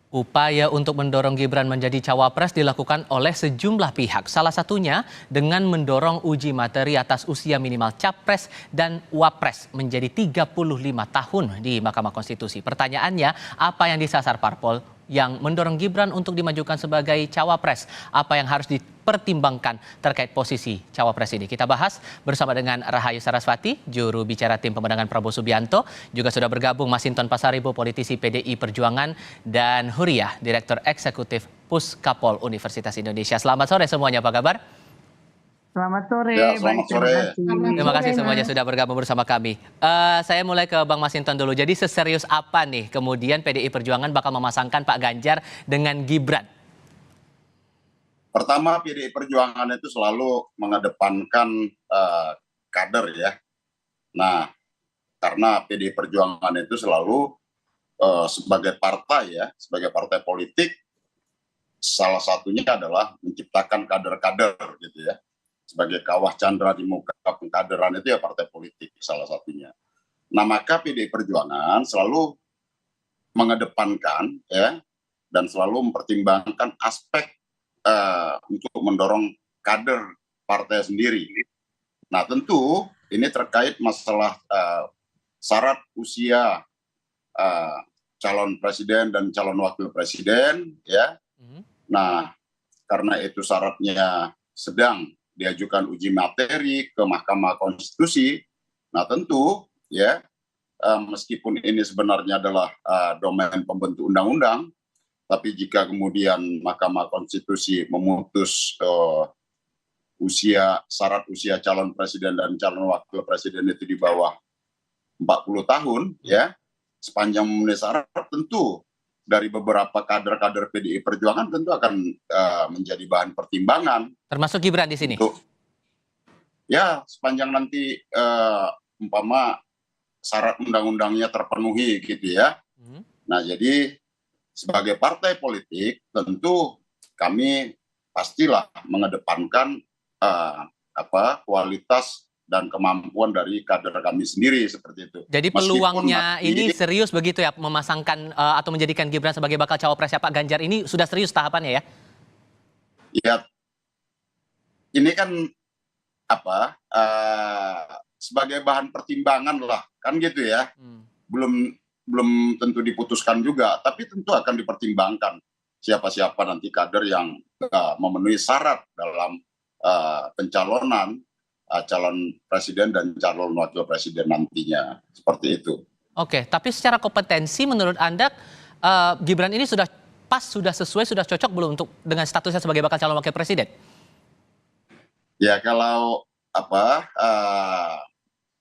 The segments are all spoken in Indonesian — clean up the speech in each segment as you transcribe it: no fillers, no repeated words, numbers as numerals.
Upaya untuk mendorong Gibran menjadi cawapres dilakukan oleh sejumlah pihak. Salah satunya dengan mendorong uji materi atas usia minimal capres dan wapres menjadi 35 tahun di Mahkamah Konstitusi. Pertanyaannya, apa yang disasar parpol yang mendorong Gibran untuk dimajukan sebagai cawapres? Apa yang harus dipertimbangkan terkait posisi cawapres ini? Kita bahas bersama dengan Rahayu Sarasvati, juru bicara tim pemenangan Prabowo Subianto. Juga sudah bergabung Masinton Pasaribu, politisi PDI Perjuangan, dan Huriah, Direktur Eksekutif Puskapol Universitas Indonesia. Selamat sore semuanya, apa kabar? Selamat sore, Ya, baik, selamat sore. Terima kasih semuanya sudah bergabung bersama kami. Saya mulai ke Bang Masinton dulu. Jadi seserius apa nih kemudian PDI Perjuangan bakal memasangkan Pak Ganjar dengan Gibran? Pertama, PDI Perjuangan itu selalu mengedepankan kader ya. Nah, karena PDI Perjuangan itu selalu sebagai partai ya, sebagai partai politik, salah satunya adalah menciptakan kader-kader gitu ya. Sebagai kawah candra di muka pengkaderan itu ya partai politik salah satunya. Nah, maka PDI Perjuangan selalu mengedepankan ya dan selalu mempertimbangkan aspek untuk mendorong kader partai sendiri. Nah, tentu ini terkait masalah syarat usia calon presiden dan calon wakil presiden ya. Nah, karena itu syaratnya sedang diajukan uji materi ke Mahkamah Konstitusi. Nah, tentu ya meskipun ini sebenarnya adalah domain pembentuk undang-undang, tapi jika kemudian Mahkamah Konstitusi memutus syarat usia calon presiden dan calon wakil presiden itu di bawah 40 tahun ya, sepanjang memenuhi syarat, tentu dari beberapa kader-kader PDI Perjuangan tentu akan menjadi bahan pertimbangan. Termasuk Gibran di sini? Ya, sepanjang nanti umpama syarat undang-undangnya terpenuhi gitu ya. Nah, jadi sebagai partai politik tentu kami pastilah mengedepankan kualitas dan kemampuan dari kader kami sendiri seperti itu. Jadi peluangnya ini serius begitu ya, memasangkan atau menjadikan Gibran sebagai bakal cawapresnya Pak Ganjar ini sudah serius tahapannya ya? Ya, ini kan sebagai bahan pertimbangan lah kan gitu ya. Belum tentu diputuskan juga, tapi tentu akan dipertimbangkan siapa-siapa nanti kader yang memenuhi syarat dalam pencalonan calon presiden dan calon wakil presiden nantinya, seperti itu. Oke, tapi secara kompetensi menurut Anda Gibran ini sudah pas, sudah sesuai, sudah cocok belum untuk dengan statusnya sebagai bakal calon wakil presiden? Ya, kalau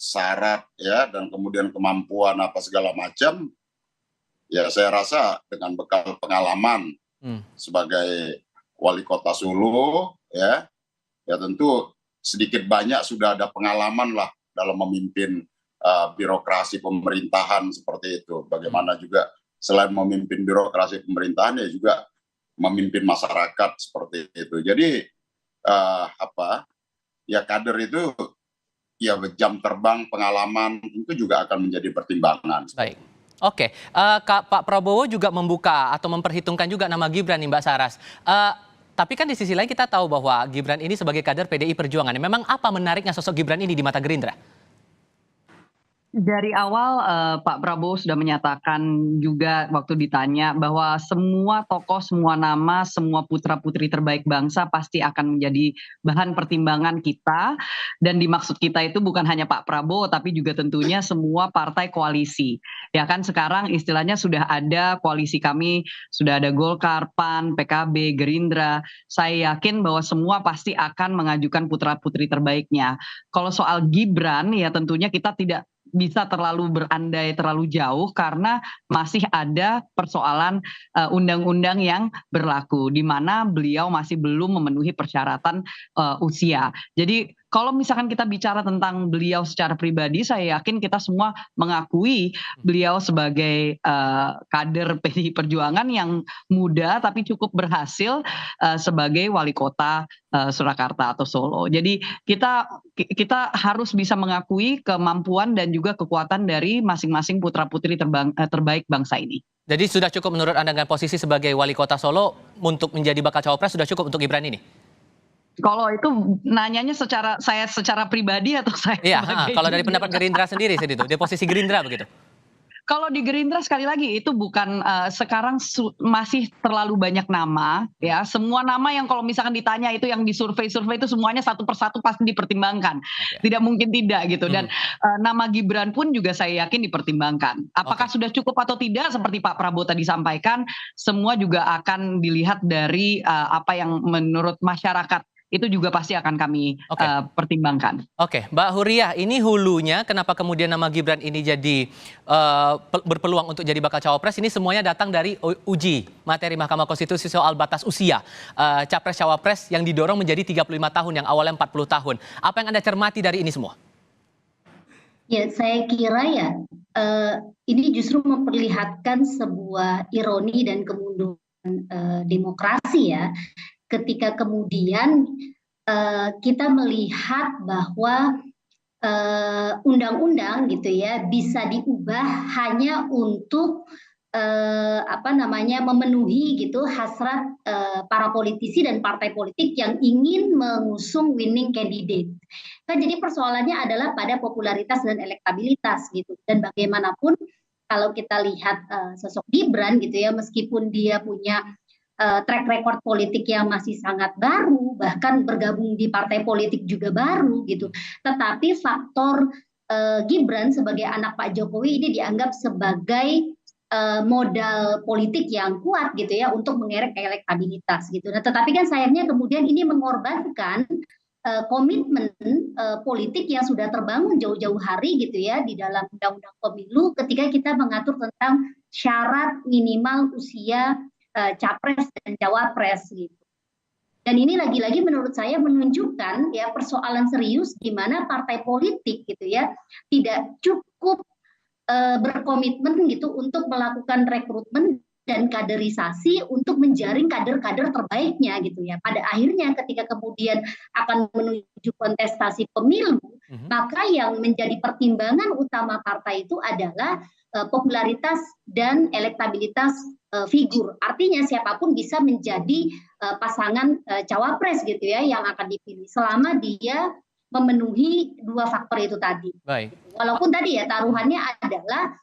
syarat ya dan kemudian kemampuan apa segala macam, ya saya rasa dengan bekal pengalaman sebagai wali kota Solo ya tentu sedikit banyak sudah ada pengalaman lah dalam memimpin birokrasi pemerintahan seperti itu. Bagaimana juga selain memimpin birokrasi pemerintahan ya juga memimpin masyarakat seperti itu. Jadi ya kader itu ya jam terbang pengalaman itu juga akan menjadi pertimbangan. Baik. Oke, Pak Prabowo juga membuka atau memperhitungkan juga nama Gibran nih Mbak Saras. Tapi kan di sisi lain kita tahu bahwa Gibran ini sebagai kader PDI Perjuangan. Memang apa menariknya sosok Gibran ini di mata Gerindra? Dari awal Pak Prabowo sudah menyatakan juga waktu ditanya bahwa semua tokoh, semua nama, semua putra-putri terbaik bangsa pasti akan menjadi bahan pertimbangan kita. Dan dimaksud kita itu bukan hanya Pak Prabowo, tapi juga tentunya semua partai koalisi. Ya kan sekarang istilahnya sudah ada koalisi kami, sudah ada Golkar, PAN, PKB, Gerindra. Saya yakin bahwa semua pasti akan mengajukan putra-putri terbaiknya. Kalau soal Gibran ya tentunya kita tidak bisa terlalu berandai terlalu jauh karena masih ada persoalan undang-undang yang berlaku di mana beliau masih belum memenuhi persyaratan usia. Jadi kalau misalkan kita bicara tentang beliau secara pribadi, saya yakin kita semua mengakui beliau sebagai kader PDI Perjuangan yang muda tapi cukup berhasil sebagai wali kota Surakarta atau Solo. Jadi kita harus bisa mengakui kemampuan dan juga kekuatan dari masing-masing putra-putri terbaik bangsa ini. Jadi sudah cukup menurut Anda dengan posisi sebagai wali kota Solo untuk menjadi bakal cawapres sudah cukup untuk Gibran ini? Kalau itu nanyanya secara pribadi atau saya Iya, sebagai kalau dari pendapat Gerindra sendiri sih itu, di posisi Gerindra begitu. Kalau di Gerindra sekali lagi itu bukan sekarang masih terlalu banyak nama ya. Semua nama yang kalau misalkan ditanya itu yang di survei-survei itu semuanya satu persatu pasti dipertimbangkan. Oke. Tidak mungkin tidak gitu. Dan nama Gibran pun juga saya yakin dipertimbangkan. Apakah sudah cukup atau tidak seperti Pak Prabowo tadi sampaikan, semua juga akan dilihat dari apa yang menurut masyarakat itu juga pasti akan kami pertimbangkan. Oke, Mbak Huriah, ini hulunya kenapa kemudian nama Gibran ini jadi berpeluang untuk jadi bakal cawapres, ini semuanya datang dari uji materi Mahkamah Konstitusi soal batas usia capres-cawapres yang didorong menjadi 35 tahun yang awalnya 40 tahun. Apa yang Anda cermati dari ini semua? Ya, saya kira ya ini justru memperlihatkan sebuah ironi dan kemunduran demokrasi ya. Ketika kemudian kita melihat bahwa undang-undang gitu ya bisa diubah hanya untuk memenuhi gitu hasrat para politisi dan partai politik yang ingin mengusung winning candidate. Kan jadi persoalannya adalah pada popularitas dan elektabilitas gitu. Dan bagaimanapun kalau kita lihat sosok Gibran gitu ya, meskipun dia punya track record politik yang masih sangat baru, bahkan bergabung di partai politik juga baru gitu. Tetapi faktor Gibran sebagai anak Pak Jokowi ini dianggap sebagai modal politik yang kuat gitu ya untuk mengerek elektabilitas gitu. Nah, tetapi kan sayangnya kemudian ini mengorbankan komitmen politik yang sudah terbangun jauh-jauh hari gitu ya di dalam undang-undang pemilu ketika kita mengatur tentang syarat minimal usia capres dan cawapres gitu. Dan ini lagi-lagi menurut saya menunjukkan ya persoalan serius di mana partai politik gitu ya tidak cukup berkomitmen gitu untuk melakukan rekrutmen dan kaderisasi untuk menjaring kader-kader terbaiknya gitu ya. Pada akhirnya ketika kemudian akan menuju kontestasi pemilu, maka yang menjadi pertimbangan utama partai itu adalah popularitas dan elektabilitas figur. Artinya siapapun bisa menjadi pasangan cawapres gitu ya yang akan dipilih selama dia memenuhi dua faktor itu tadi. Baik. Walaupun tadi ya taruhannya adalah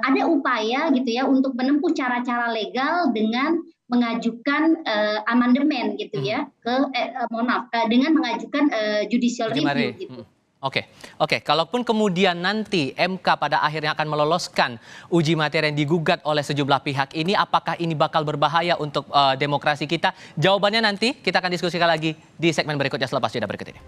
ada upaya gitu ya untuk menempuh cara-cara legal dengan mengajukan amandemen gitu ya dengan mengajukan judicial review gitu. Oke. Kalaupun kemudian nanti MK pada akhirnya akan meloloskan uji materi yang digugat oleh sejumlah pihak ini, apakah ini bakal berbahaya untuk demokrasi kita? Jawabannya nanti kita akan diskusikan lagi di segmen berikutnya selepas jeda berikut ini.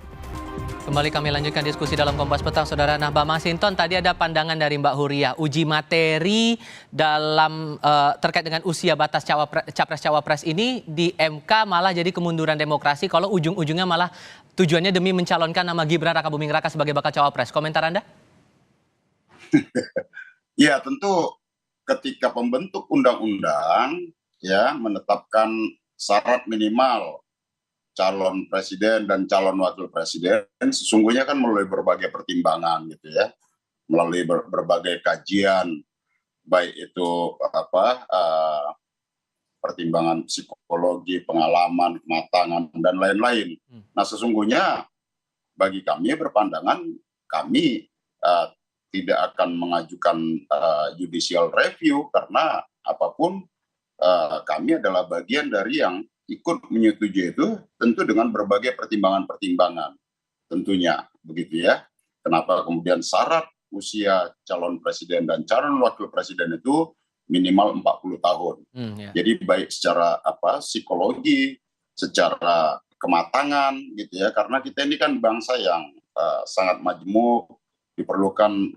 Kembali kami lanjutkan diskusi dalam Kompas Petang, Saudara. Nah, Mbak Masinton, tadi ada pandangan dari Mbak Huriah, uji materi dalam terkait dengan usia batas capres-cawapres ini di MK malah jadi kemunduran demokrasi kalau ujung-ujungnya malah tujuannya demi mencalonkan nama Gibran Rakabuming Raka sebagai bakal cawapres. Komentar Anda? Ya, tentu ketika pembentuk undang-undang ya menetapkan syarat minimal calon presiden dan calon wakil presiden, sesungguhnya kan melalui berbagai pertimbangan gitu ya, melalui berbagai kajian, baik itu pertimbangan psikologi, pengalaman, kematangan dan lain-lain. Nah, sesungguhnya bagi kami berpandangan kami tidak akan mengajukan judicial review karena apapun kami adalah bagian dari yang ikut menyetujui itu tentu dengan berbagai pertimbangan-pertimbangan tentunya begitu ya. Kenapa kemudian syarat usia calon presiden dan calon wakil presiden itu minimal 40 tahun. Jadi baik secara psikologi, secara kematangan gitu ya, karena kita ini kan bangsa yang sangat majemuk, diperlukan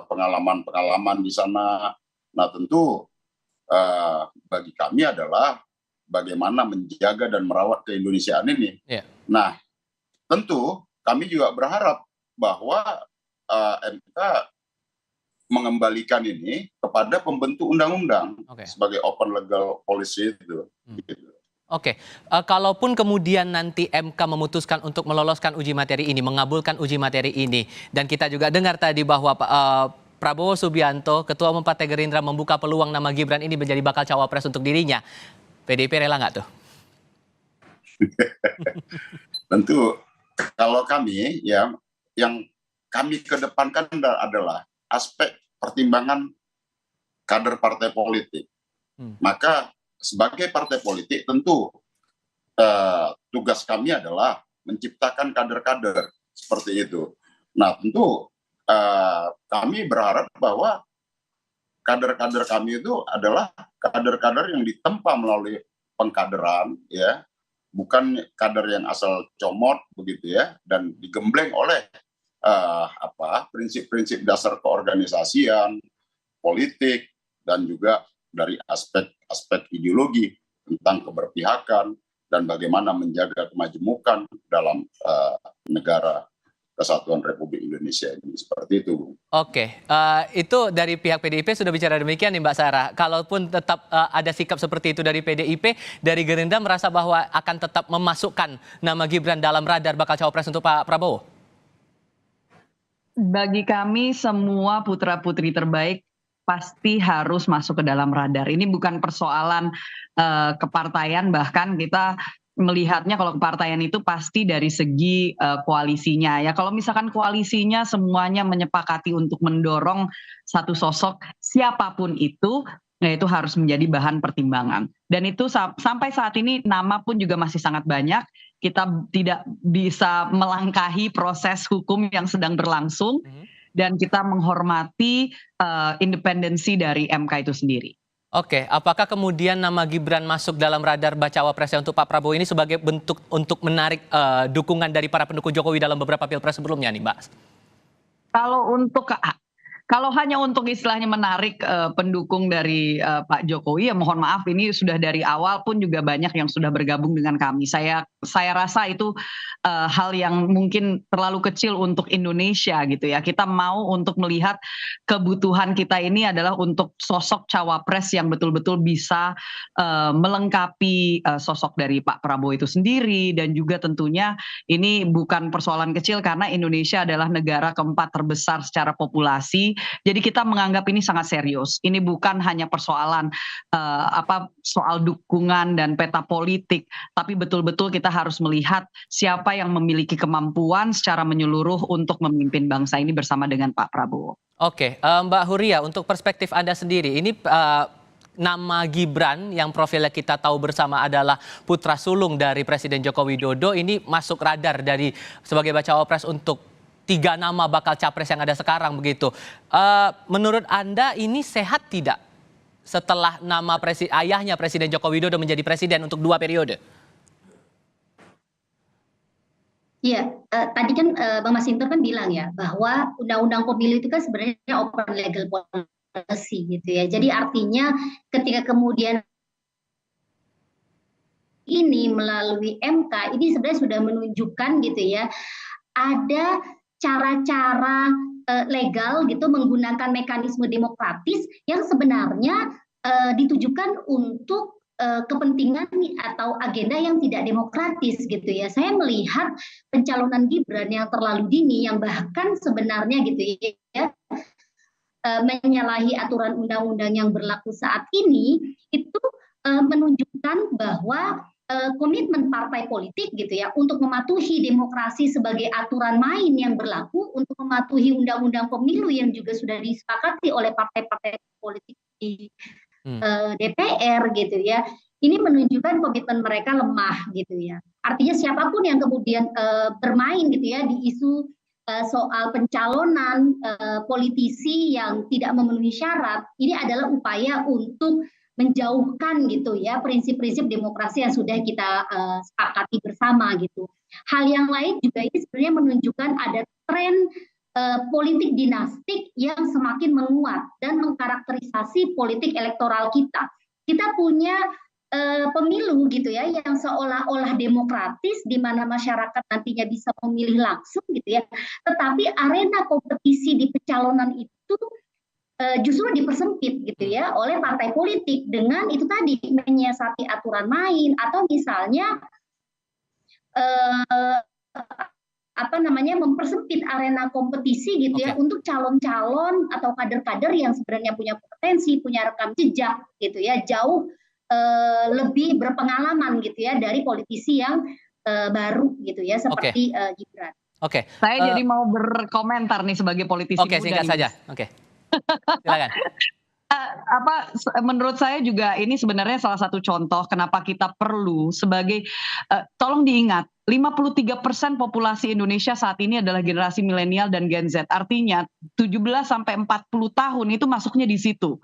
pengalaman-pengalaman di sana. Nah, tentu bagi kami adalah bagaimana menjaga dan merawat keindonesiaan ini. Nah, tentu kami juga berharap bahwa MK mengembalikan ini kepada pembentuk undang-undang sebagai open legal policy itu. Kalaupun kemudian nanti MK memutuskan untuk meloloskan uji materi ini, mengabulkan uji materi ini, dan kita juga dengar tadi bahwa Prabowo Subianto, Ketua Umum Partai Gerindra, membuka peluang nama Gibran ini menjadi bakal cawapres untuk dirinya, PDIP rela nggak tuh? Tentu kalau kami ya, yang kami kedepankan adalah aspek pertimbangan kader partai politik. Maka sebagai partai politik tentu tugas kami adalah menciptakan kader-kader seperti itu. Nah tentu kami berharap bahwa kader-kader kami itu adalah kader-kader yang ditempa melalui pengkaderan, ya, bukan kader yang asal comot begitu ya, dan digembleng oleh prinsip-prinsip dasar keorganisasian, politik, dan juga dari aspek ideologi tentang keberpihakan dan bagaimana menjaga kemajemukan dalam negara Kesatuan Republik Indonesia ini, seperti itu. Oke, itu dari pihak PDIP sudah bicara demikian nih Mbak Sarah. Kalaupun tetap ada sikap seperti itu dari PDIP, dari Gerindra merasa bahwa akan tetap memasukkan nama Gibran dalam radar bakal cawapres untuk Pak Prabowo? Bagi kami semua putra-putri terbaik pasti harus masuk ke dalam radar. Ini bukan persoalan kepartaian, bahkan kita melihatnya kalau kepartaian itu pasti dari segi koalisinya ya. Kalau misalkan koalisinya semuanya menyepakati untuk mendorong satu sosok siapapun itu, ya itu harus menjadi bahan pertimbangan. Dan itu sampai saat ini nama pun juga masih sangat banyak. Kita tidak bisa melangkahi proses hukum yang sedang berlangsung dan kita menghormati independensi dari MK itu sendiri. Oke, apakah kemudian nama Gibran masuk dalam radar bacawa presnya untuk Pak Prabowo ini sebagai bentuk untuk menarik dukungan dari para pendukung Jokowi dalam beberapa pilpres sebelumnya nih, Mbak? Kalau hanya untuk istilahnya menarik pendukung dari Pak Jokowi, ya mohon maaf, ini sudah dari awal pun juga banyak yang sudah bergabung dengan kami. Saya rasa itu hal yang mungkin terlalu kecil untuk Indonesia gitu ya. Kita mau untuk melihat kebutuhan kita ini adalah untuk sosok cawapres yang betul-betul bisa melengkapi sosok dari Pak Prabowo itu sendiri, dan juga tentunya ini bukan persoalan kecil karena Indonesia adalah negara keempat terbesar secara populasi. Jadi kita menganggap ini sangat serius. Ini bukan hanya persoalan soal dukungan dan peta politik, tapi betul-betul kita harus melihat siapa yang memiliki kemampuan secara menyeluruh untuk memimpin bangsa ini bersama dengan Pak Prabowo. Oke, Mbak Huria, untuk perspektif Anda sendiri, ini nama Gibran yang profilnya kita tahu bersama adalah putra sulung dari Presiden Joko Widodo, ini masuk radar dari sebagai bacawa pres untuk 3 nama bakal capres yang ada sekarang begitu. Menurut Anda ini sehat tidak setelah nama ayahnya Presiden Joko Widodo menjadi presiden untuk 2 periode? Iya, tadi kan Bang Masinton kan bilang ya bahwa undang-undang pemilu itu kan sebenarnya open legal policy gitu ya. Jadi artinya ketika kemudian ini melalui MK ini sebenarnya sudah menunjukkan gitu ya, ada cara-cara legal gitu menggunakan mekanisme demokratis yang sebenarnya ditujukan untuk kepentingan atau agenda yang tidak demokratis gitu ya. Saya melihat pencalonan Gibran yang terlalu dini, yang bahkan sebenarnya gitu ya menyalahi aturan undang-undang yang berlaku saat ini, itu menunjukkan bahwa komitmen partai politik gitu ya untuk mematuhi demokrasi sebagai aturan main yang berlaku, untuk mematuhi undang-undang pemilu yang juga sudah disepakati oleh partai-partai politik di DPR gitu ya. Ini menunjukkan komitmen mereka lemah gitu ya. Artinya siapapun yang kemudian bermain gitu ya di isu soal pencalonan politisi yang tidak memenuhi syarat, ini adalah upaya untuk menjauhkan gitu ya prinsip-prinsip demokrasi yang sudah kita sepakati bersama gitu. Hal yang lain juga ini sebenarnya menunjukkan ada tren politik dinastik yang semakin menguat dan mengkarakterisasi politik elektoral kita. Kita punya pemilu gitu ya yang seolah-olah demokratis di mana masyarakat nantinya bisa memilih langsung gitu ya. Tetapi arena kompetisi di pencalonan itu justru dipersempit gitu ya oleh partai politik dengan itu tadi menyiasati aturan main, atau misalnya mempersempit arena kompetisi gitu ya untuk calon-calon atau kader-kader yang sebenarnya punya potensi, punya rekam jejak gitu ya, jauh lebih berpengalaman gitu ya dari politisi yang baru gitu ya seperti Gibran. Saya jadi mau berkomentar nih sebagai politisi muda. Singkat saja. Silakan. Menurut saya juga ini sebenarnya salah satu contoh kenapa kita perlu sebagai tolong diingat 53% populasi Indonesia saat ini adalah generasi milenial dan Gen Z. Artinya 17 sampai 40 tahun itu masuknya di situ.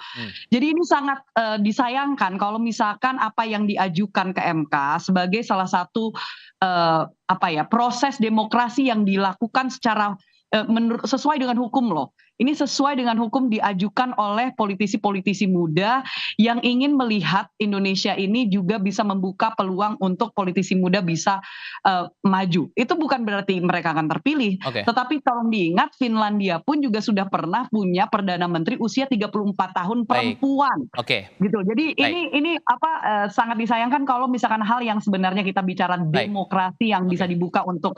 Jadi ini sangat disayangkan kalau misalkan apa yang diajukan ke MK sebagai salah satu proses demokrasi yang dilakukan secara sesuai dengan hukum loh. Ini sesuai dengan hukum diajukan oleh politisi-politisi muda yang ingin melihat Indonesia ini juga bisa membuka peluang untuk politisi muda bisa maju. Itu bukan berarti mereka akan terpilih, tetapi tolong diingat Finlandia pun juga sudah pernah punya Perdana Menteri usia 34 tahun perempuan. Gitu. Jadi ini sangat disayangkan kalau misalkan hal yang sebenarnya kita bicara demokrasi yang bisa dibuka untuk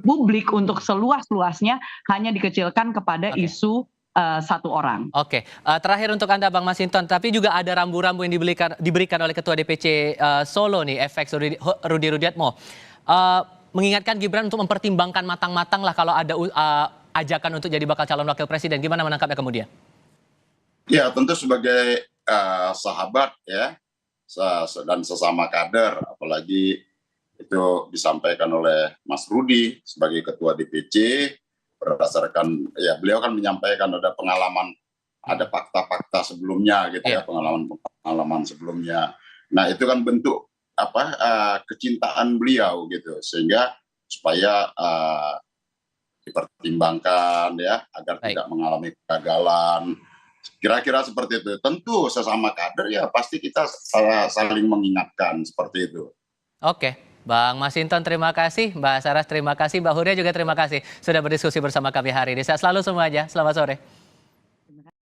publik untuk seluas-luasnya hanya dikecilkan kepada isu satu orang. Terakhir untuk Anda Bang Masinton, tapi juga ada rambu-rambu yang diberikan oleh Ketua DPC Solo nih, FX Rudi Rudiatmo, mengingatkan Gibran untuk mempertimbangkan matang-matang lah kalau ada ajakan untuk jadi bakal calon wakil presiden. Gimana menangkapnya kemudian? Ya tentu sebagai sahabat ya dan sesama kader, apalagi itu disampaikan oleh Mas Rudi sebagai Ketua DPC. Berdasarkan ya beliau kan menyampaikan ada pengalaman, ada fakta-fakta sebelumnya gitu ya, pengalaman sebelumnya. Nah itu kan bentuk kecintaan beliau gitu, sehingga supaya dipertimbangkan ya agar tidak mengalami kegagalan. Kira-kira seperti itu. Tentu sesama kader ya pasti kita saling mengingatkan seperti itu. Bang Masinton terima kasih, Mbak Saras terima kasih, Mbak Huria juga terima kasih sudah berdiskusi bersama kami hari ini. Sehat selalu semuanya, selamat sore.